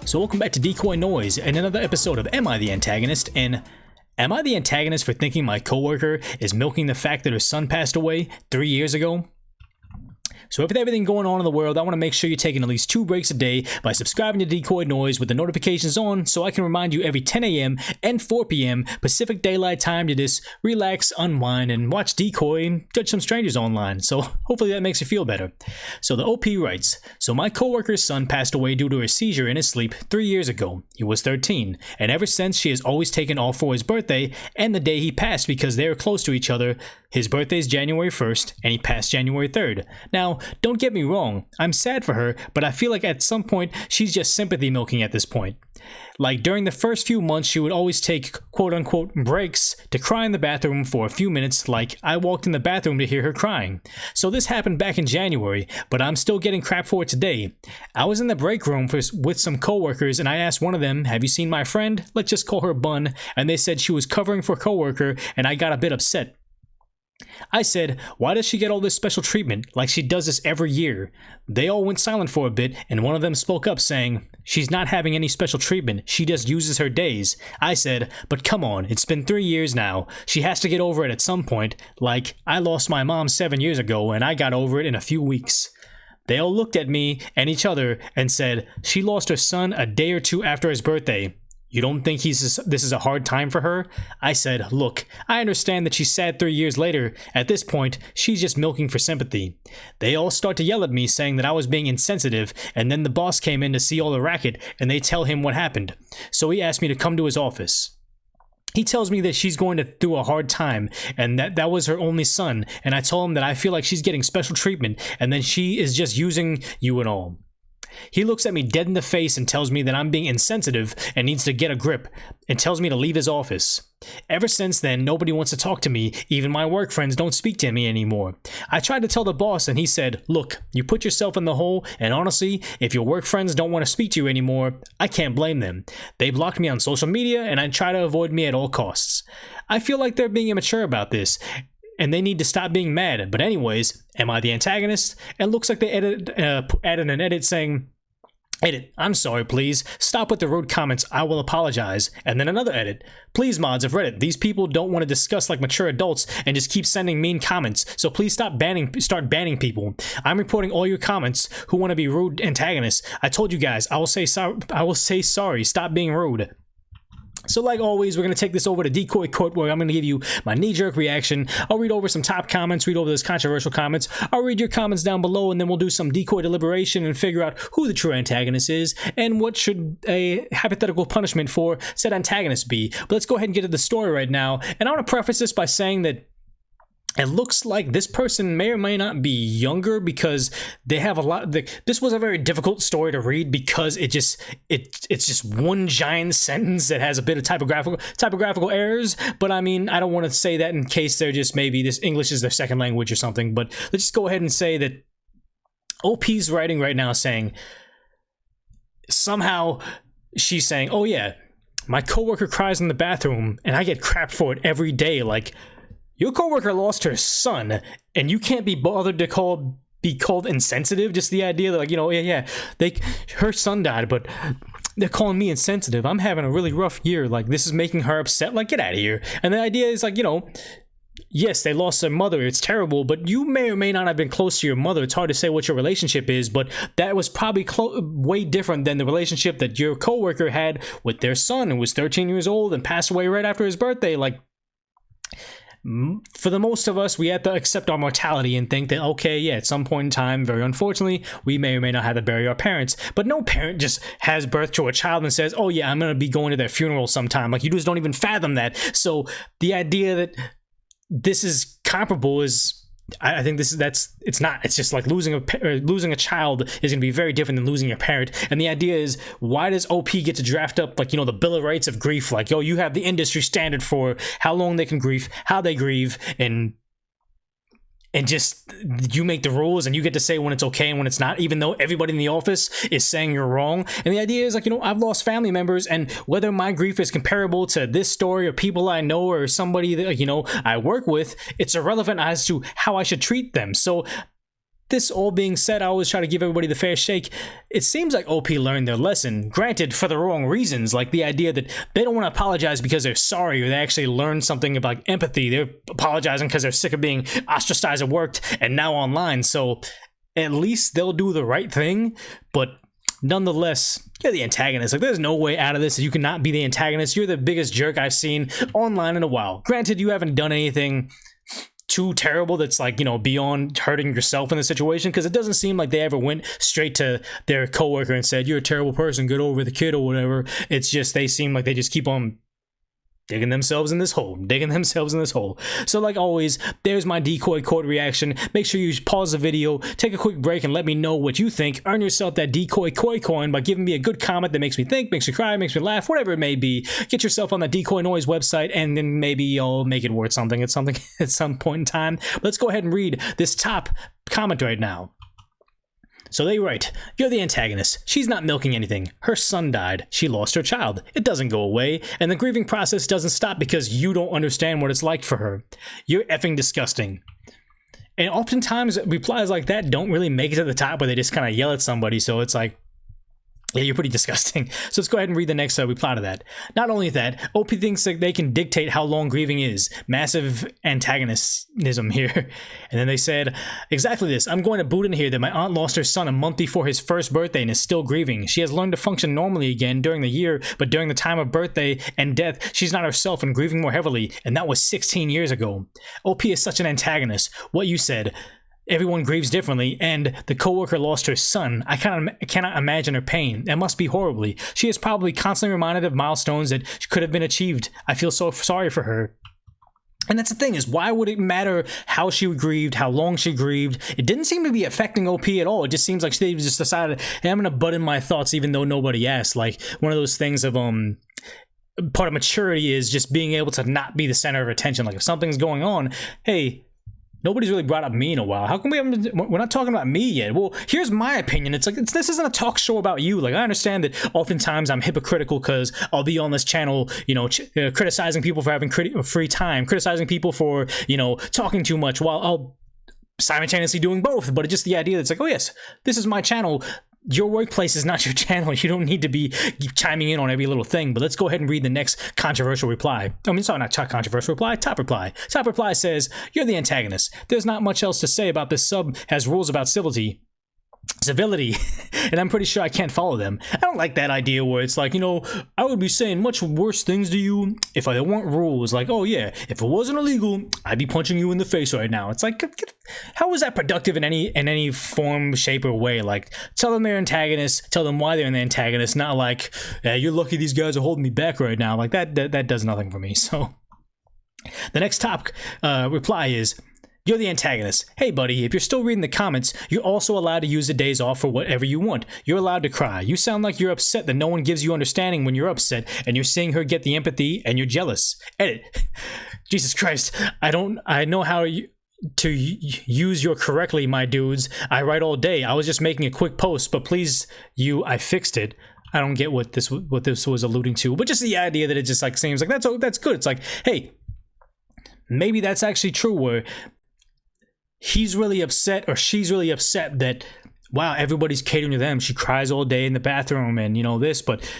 So welcome back to DecoyNoise and another episode of Am I the Antagonist? And am I the antagonist for thinking my coworker is milking the fact that her son passed away 3 years ago? So with everything going on in the world, I want to make sure you're taking at least 2 breaks a day by subscribing to DecoyNoise with the notifications on so I can remind you every 10 a.m. and 4 p.m. Pacific Daylight Time to just relax, unwind, and watch Decoy and judge some strangers online. So hopefully that makes you feel better. So the OP writes, so my coworker's son passed away due to a seizure in his sleep 3 years ago. He was 13, and ever since she has always taken off for his birthday and the day he passed because they are close to each other. His birthday is January 1st, and he passed January 3rd. Now, don't get me wrong, I'm sad for her, but I feel like at some point, she's just sympathy milking at this point. Like, during the first few months, she would always take quote-unquote breaks to cry in the bathroom for a few minutes, like I walked in the bathroom to hear her crying. So this happened back in January, but I'm still getting crap for it today. I was in the break room with some coworkers, and I asked one of them, have you seen my friend? Let's just call her Bun, and they said she was covering for a coworker, and I got a bit upset. I said, why does she get all this special treatment, like she does this every year? They all went silent for a bit, and one of them spoke up saying, she's not having any special treatment, she just uses her days. I said, but come on, it's been 3 years now. She has to get over it at some point, like, I lost my mom 7 years ago, and I got over it in a few weeks. They all looked at me and each other and said, she lost her son a day or two after his birthday. You don't think this is a hard time for her? I said, look, I understand that she's sad 3 years later. At this point, she's just milking for sympathy. They all start to yell at me saying that I was being insensitive, and then the boss came in to see all the racket, and they tell him what happened. So he asked me to come to his office. He tells me that she's going through a hard time, and that was her only son, and I told him that I feel like she's getting special treatment, and then she is just using you and all. He looks at me dead in the face and tells me that I'm being insensitive and needs to get a grip, and tells me to leave his office. Ever since then, nobody wants to talk to me, even my work friends don't speak to me anymore. I tried to tell the boss and he said, look, you put yourself in the hole, and honestly, if your work friends don't want to speak to you anymore, I can't blame them. They blocked me on social media and I try to avoid me at all costs. I feel like they're being immature about this, and they need to stop being mad. But anyways, am I the antagonist? It looks like they added an edit saying, edit, I'm sorry, please. Stop with the rude comments, I will apologize. And then another edit. Please, mods of Reddit, these people don't want to discuss like mature adults and just keep sending mean comments. So please start banning people. I'm reporting all your comments who want to be rude antagonists. I told you guys, I will say sorry, stop being rude. So like always, we're going to take this over to Decoy Court, where I'm going to give you my knee-jerk reaction. I'll read over some top comments, read over those controversial comments. I'll read your comments down below, and then we'll do some Decoy Deliberation and figure out who the true antagonist is and what should a hypothetical punishment for said antagonist be. But let's go ahead and get to the story right now. And I want to preface this by saying that it looks like this person may or may not be younger, because they have a lot. This was a very difficult story to read because it's just one giant sentence that has a bit of typographical errors. But I mean, I don't want to say that in case they're just maybe this English is their second language or something. But let's just go ahead and say that OP's writing right now saying somehow she's saying, oh yeah, my coworker cries in the bathroom and I get crap for it every day. Like, your coworker lost her son, and you can't be bothered to be called insensitive. Just the idea that, like, you know, her son died, but they're calling me insensitive. I'm having a really rough year. Like, this is making her upset. Like, get out of here. And the idea is, like, you know, yes, they lost their mother. It's terrible, but you may or may not have been close to your mother. It's hard to say what your relationship is, but that was probably way different than the relationship that your coworker had with their son, who was 13 years old and passed away right after his birthday. Like, for the most of us, we have to accept our mortality and think that, okay, yeah, at some point in time, very unfortunately, we may or may not have to bury our parents. But no parent just has birth to a child and says, oh yeah, I'm going to be going to their funeral sometime. Like, you just don't even fathom that. So the idea that this is comparable is, I think it's not. It's just like losing a child is going to be very different than losing your parent. And the idea is, why does OP get to draft up, like, you know, the Bill of Rights of grief? Like, yo, you have the industry standard for how long they can grieve, how they grieve, and just you make the rules and you get to say when it's okay and when it's not, even though everybody in the office is saying you're wrong. And the idea is, like, you know, I've lost family members, and whether my grief is comparable to this story or people I know or somebody that, you know, I work with, it's irrelevant as to how I should treat them. So this all being said, I always try to give everybody the fair shake. It seems like OP learned their lesson, granted for the wrong reasons, like the idea that they don't want to apologize because they're sorry or they actually learned something about empathy. They're apologizing because they're sick of being ostracized at work and now online. So at least they'll do the right thing, but nonetheless, you're the antagonist. Like, there's no way out of this. You cannot be the antagonist. You're the biggest jerk I've seen online in a while. Granted, you haven't done anything too terrible that's like, you know, beyond hurting yourself in the situation, because it doesn't seem like they ever went straight to their coworker and said, you're a terrible person, get over the kid or whatever. It's just they seem like they just keep on digging themselves in this hole. So like always, there's my Decoy Court reaction. Make sure you pause the video, take a quick break, and let me know what you think. Earn yourself that Decoy coin by giving me a good comment that makes me think, makes me cry, makes me laugh, whatever it may be. Get yourself on the DecoyNoise website, and then maybe I'll make it worth something at some point in time. But let's go ahead and read this top comment right now. So they write, you're the antagonist. She's not milking anything. Her son died. She lost her child. It doesn't go away. And the grieving process doesn't stop because you don't understand what it's like for her. You're effing disgusting. And oftentimes replies like that don't really make it to the top where they just kind of yell at somebody. So it's like, yeah, you're pretty disgusting. So let's go ahead and read the next reply to that. Not only that, OP thinks that they can dictate how long grieving is. Massive antagonism here. And then they said, exactly this. I'm going to boot in here that my aunt lost her son a month before his first birthday and is still grieving. She has learned to function normally again during the year, but during the time of birthday and death, she's not herself and grieving more heavily. And that was 16 years ago. OP is such an antagonist. What you said. Everyone grieves differently, and the coworker lost her son. I cannot imagine her pain. That must be horribly. She is probably constantly reminded of milestones that could have been achieved. I feel so sorry for her. And that's the thing, is why would it matter how she grieved, how long she grieved? It didn't seem to be affecting OP at all. It just seems like they just decided, hey, I'm gonna butt in my thoughts even though nobody asked. Like one of those things of part of maturity is just being able to not be the center of attention. Like if something's going on, hey, nobody's really brought up me in a while. How come we're not talking about me yet? Well, here's my opinion. It's like, this isn't a talk show about you. Like, I understand that oftentimes I'm hypocritical because I'll be on this channel, you know, criticizing people for having free time, criticizing people for, you know, talking too much while I'll simultaneously doing both. But it's just the idea that's like, oh yes, this is my channel. Your workplace is not your channel. You don't need to be chiming in on every little thing. But let's go ahead and read the next controversial reply. I mean, sorry, not controversial reply, top reply. Top reply says, you're the antagonist. There's not much else to say about this sub, has rules about civility, and I'm pretty sure I can't follow them. I don't like that idea where it's like, you know, I would be saying much worse things to you if I weren't rules. Like, oh yeah, if it wasn't illegal, I'd be punching you in the face right now. It's like, how is that productive in any form, shape, or way? Like, tell them they're antagonists, tell them why they're an antagonist, not like, you're lucky these guys are holding me back right now. Like that does nothing for me. So the next top reply is, you're the antagonist. Hey buddy, if you're still reading the comments, you're also allowed to use the days off for whatever you want. You're allowed to cry. You sound like you're upset that no one gives you understanding when you're upset, and you're seeing her get the empathy, and you're jealous. Edit. Jesus Christ. I know how to use your correctly, my dudes. I write all day. I was just making a quick post, but please, I fixed it. I don't get what this was alluding to, but just the idea that it just like seems like that's good. It's like, hey, maybe that's actually true, where he's really upset or she's really upset that, wow, everybody's catering to them. She cries all day in the bathroom and, you know, this, but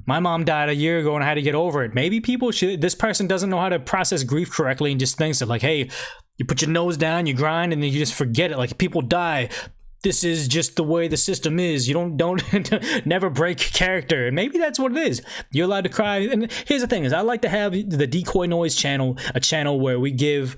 my mom died a year ago and I had to get over it. Maybe this person doesn't know how to process grief correctly and just thinks that like, hey, you put your nose down, you grind, and then you just forget it. Like, people die. This is just the way the system is. You don't never break character. And maybe that's what it is. You're allowed to cry. And here's the thing is, I like to have the DecoyNoise channel, a channel where we give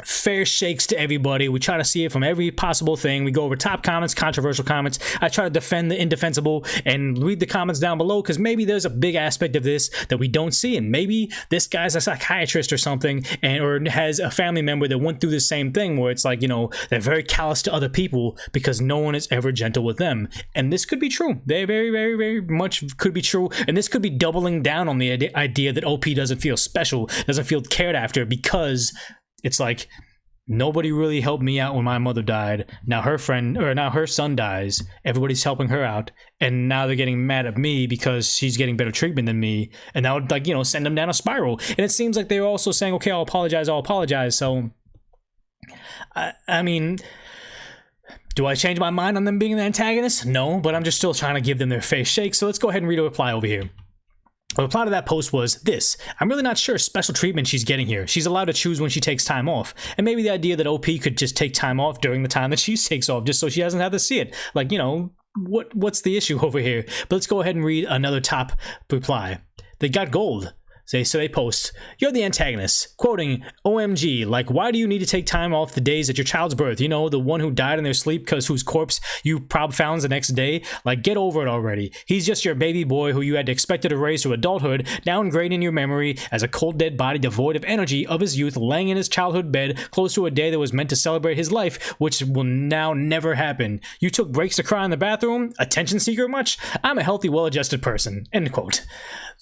fair shakes to everybody. We try to see it from every possible thing. We go over top comments, controversial comments. I try to defend the indefensible and read the comments down below, because maybe there's a big aspect of this that we don't see, and maybe this guy's a psychiatrist or something, or has a family member that went through the same thing, where it's like, you know, they're very callous to other people because no one is ever gentle with them. And this could be true. They very, very, very much could be true. And this could be doubling down on the idea that OP doesn't feel special, doesn't feel cared after, because it's like, nobody really helped me out when my mother died. Now her son dies. Everybody's helping her out, and now they're getting mad at me because she's getting better treatment than me, and that would, like, you know, send them down a spiral. And it seems like they're also saying, okay, I'll apologize. So I mean, Do I change my mind on them being the antagonist? No, but I'm just still trying to give them their fair shake. So let's go ahead and read a reply over here. The reply to that post was this: I'm really not sure special treatment she's getting here. She's allowed to choose when she takes time off. And maybe the idea that OP could just take time off during the time that she takes off just so she doesn't have to see it. Like, you know, what's the issue over here? But let's go ahead and read another top reply. They got gold. So they post, you're the antagonist, quoting, OMG, like, why do you need to take time off the days at your child's birth? You know, the one who died in their sleep because whose corpse you probably found the next day? Like, get over it already. He's just your baby boy who you had expected to raise to adulthood, now ingrained in your memory as a cold dead body devoid of energy of his youth, laying in his childhood bed close to a day that was meant to celebrate his life, which will now never happen. You took breaks to cry in the bathroom? Attention seeker much? I'm a healthy, well-adjusted person. End quote.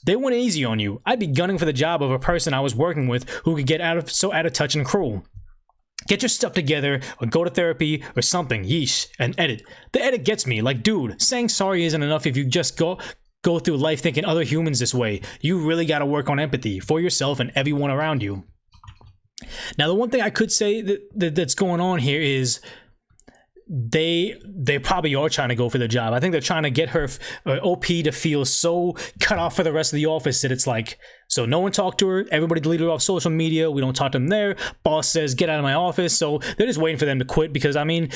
They went easy on you. I'd be gunning for the job of a person I was working with who could get out of touch and cruel. Get your stuff together or go to therapy or something. Yeesh. And edit. The edit gets me. Like, dude, saying sorry isn't enough if you just go through life thinking other humans this way. You really got to work on empathy for yourself and everyone around you. Now, the one thing I could say that's going on here is they probably are trying to go for the job. I think they're trying to get her OP to feel so cut off for the rest of the office that it's like, so no one talked to her, everybody deleted her off social media, we don't talk to them there, boss says get out of my office. So they're just waiting for them to quit, because I mean,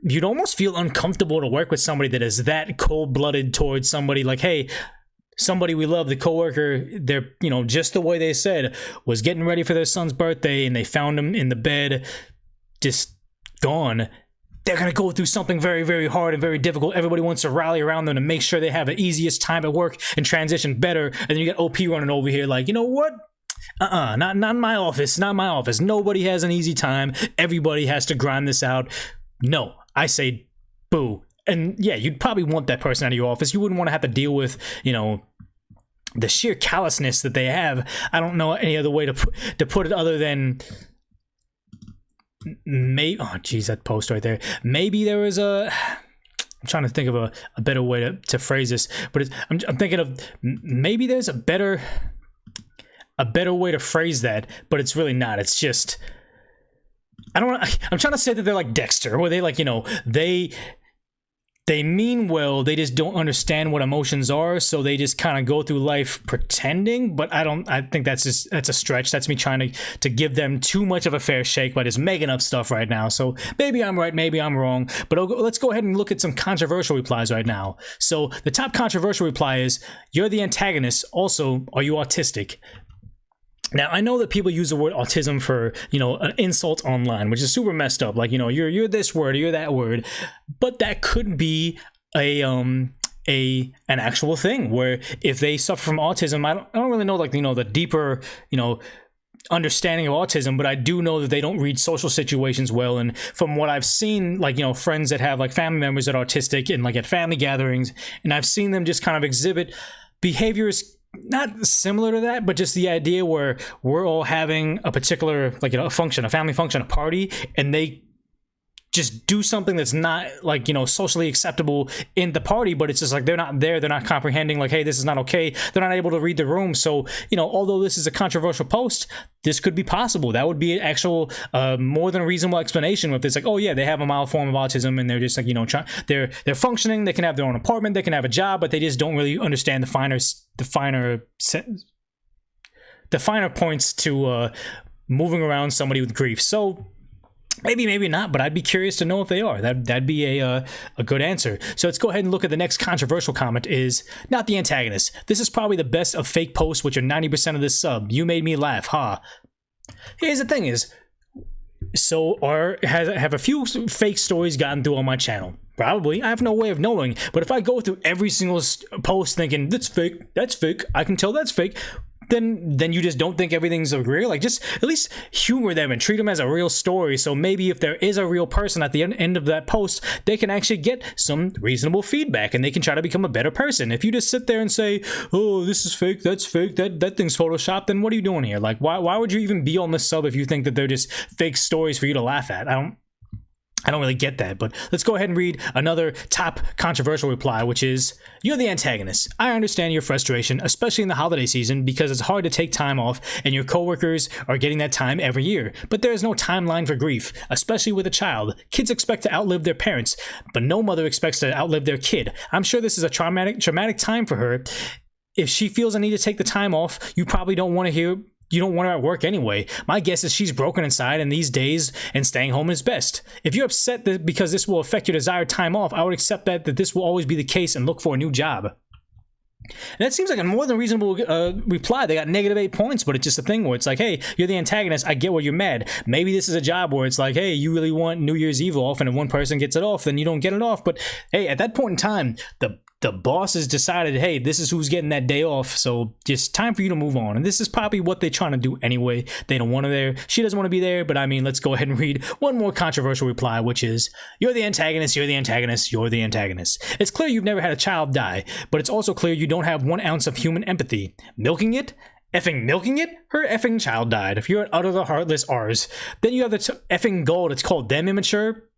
you'd almost feel uncomfortable to work with somebody that is that cold-blooded towards somebody. Like, hey, somebody we love, the coworker, they're, you know, just the way they said, was getting ready for their son's birthday and they found him in the bed just gone. They're going to go through something very, very hard and very difficult. Everybody wants to rally around them to make sure they have the easiest time at work and transition better. And then you got OP running over here like, you know what? Not in my office, not my office. Nobody has an easy time. Everybody has to grind this out. No, I say boo. And yeah, you'd probably want that person out of your office. You wouldn't want to have to deal with, you know, the sheer callousness that they have. I don't know any other way to put it other than... Maybe, oh geez, that post right there. Maybe there was I'm trying to think of a better way to phrase this, but I'm thinking of maybe there's a better way to phrase that, but it's really not. It's just, I'm trying to say that they're like Dexter, where they, like, you know, they mean well, they just don't understand what emotions are, so they just kind of go through life pretending. But I think that's a stretch. That's me trying to give them too much of a fair shake by just making up stuff right now. So maybe I'm right, maybe I'm wrong, but let's go ahead and look at some controversial replies right now. So the top controversial reply is, you're the antagonist, also, are you autistic? Now, I know that people use the word autism for, you know, an insult online, which is super messed up. Like, you know, you're this word, or you're that word, but that could be an actual thing where if they suffer from autism, I don't really know, like, you know, the deeper, you know, understanding of autism, but I do know that they don't read social situations well. And from what I've seen, like, you know, friends that have like family members that are autistic and like at family gatherings, and I've seen them just kind of exhibit behaviors not similar to that, but just the idea where we're all having a particular, like, you know, a function, a family function, a party, and they just do something that's not, like, you know, socially acceptable in the party, but it's just like they're not there, they're not comprehending, like, hey, this is not okay, they're not able to read the room. So, you know, although this is a controversial post, this could be possible. That would be an actual more than a reasonable explanation if it's like, oh yeah, they have a mild form of autism and they're just like, you know, they're functioning, they can have their own apartment, they can have a job, but they just don't really understand the finer points to moving around somebody with grief. So maybe not, but I'd be curious to know if they are. That'd be a good answer. So let's go ahead and look at the next controversial comment. Is not the antagonist. This is probably the best of fake posts, which are 90% of this sub. You made me laugh, huh? Here's the thing is, so have a few fake stories gotten through on my channel? Probably. I have no way of knowing. But if I go through every single post thinking that's fake, I can tell that's fake, then you just don't think everything's real. Like, just at least humor them and treat them as a real story. So maybe if there is a real person at the end of that post, they can actually get some reasonable feedback and they can try to become a better person. If you just sit there and say, oh, this is fake, that thing's photoshopped, then what are you doing here? Like, why would you even be on this sub if you think that they're just fake stories for you to laugh at? I don't really get that, but let's go ahead and read another top controversial reply, which is, you're the antagonist. I understand your frustration, especially in the holiday season, because it's hard to take time off and your coworkers are getting that time every year. But there is no timeline for grief, especially with a child. Kids expect to outlive their parents, but no mother expects to outlive their kid. I'm sure this is a traumatic time for her. If she feels a need to take the time off, you probably don't want to hear. You don't want her at work anyway. My guess is she's broken inside and these days and staying home is best. If you're upset that because this will affect your desired time off, I would accept that this will always be the case and look for a new job. And that seems like a more than reasonable reply. They got -8 points, but it's just a thing where it's like, hey, you're the antagonist. I get where you're mad. Maybe this is a job where it's like, hey, you really want New Year's Eve off, and if one person gets it off, then you don't get it off. But hey, at that point in time, the boss has decided, hey, this is who's getting that day off, so just time for you to move on. And this is probably what they're trying to do anyway. They don't want her there. She doesn't want to be there, but I mean, let's go ahead and read one more controversial reply, which is, you're the antagonist, you're the antagonist, you're the antagonist. It's clear you've never had a child die, but it's also clear you don't have 1 ounce of human empathy. Milking it? Effing milking it? Her effing child died. If you're an utter the heartless R's, then you have the effing goal that's called them immature.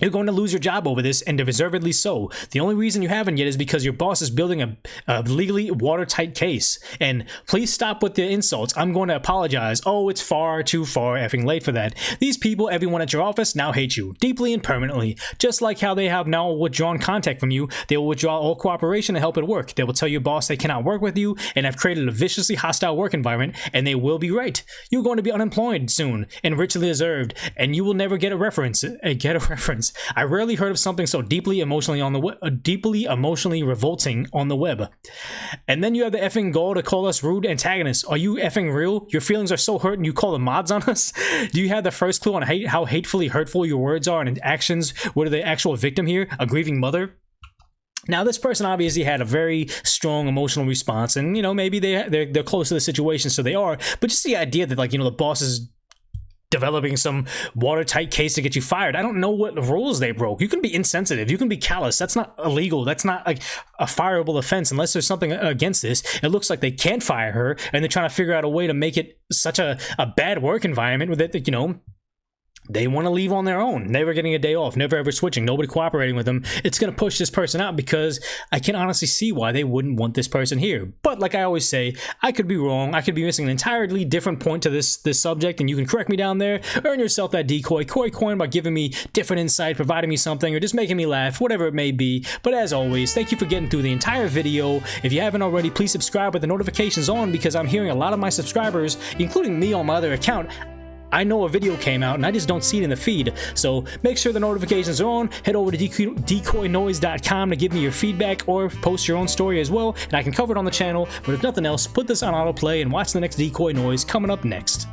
You're going to lose your job over this, and deservedly so. The only reason you haven't yet is because your boss is building a legally watertight case. And please stop with the insults. I'm going to apologize. Oh, it's far too far effing late for that. These people, everyone at your office, now hate you, deeply and permanently. Just like how they have now withdrawn contact from you, they will withdraw all cooperation to help it work. They will tell your boss they cannot work with you, and have created a viciously hostile work environment, and they will be right. You're going to be unemployed soon, and richly deserved, and you will never get a reference. I rarely heard of something so deeply emotionally revolting on the web. And then you have the effing goal to call us rude antagonists. Are you effing real? Your feelings are so hurt and you call the mods on us? Do you have the first clue on how hatefully hurtful your words are and actions were to the actual victim here, a grieving mother? Now, this person obviously had a very strong emotional response, and you know, maybe they're close to the situation, so they are. But just the idea that, like, you know, the boss is developing some watertight case to get you fired. I don't know what rules they broke. You can be insensitive. You can be callous. That's not illegal. That's not like a fireable offense unless there's something against this. It looks like they can't fire her, and they're trying to figure out a way to make it such a bad work environment with it that, you know, they want to leave on their own, never getting a day off, never ever switching, nobody cooperating with them. It's going to push this person out, because I can honestly see why they wouldn't want this person here. But like I always say, I could be wrong. I could be missing an entirely different point to this subject, and you can correct me down there. Earn yourself that Decoy coin by giving me different insight, providing me something, or just making me laugh, whatever it may be. But as always, thank you for getting through the entire video. If you haven't already, please subscribe with the notifications on, because I'm hearing a lot of my subscribers, including me on my other account, I know a video came out and I just don't see it in the feed. So make sure the notifications are on. Head over to DecoyNoise.com to give me your feedback, or post your own story as well, and I can cover it on the channel. But if nothing else, put this on autoplay and watch the next Decoy Noise coming up next.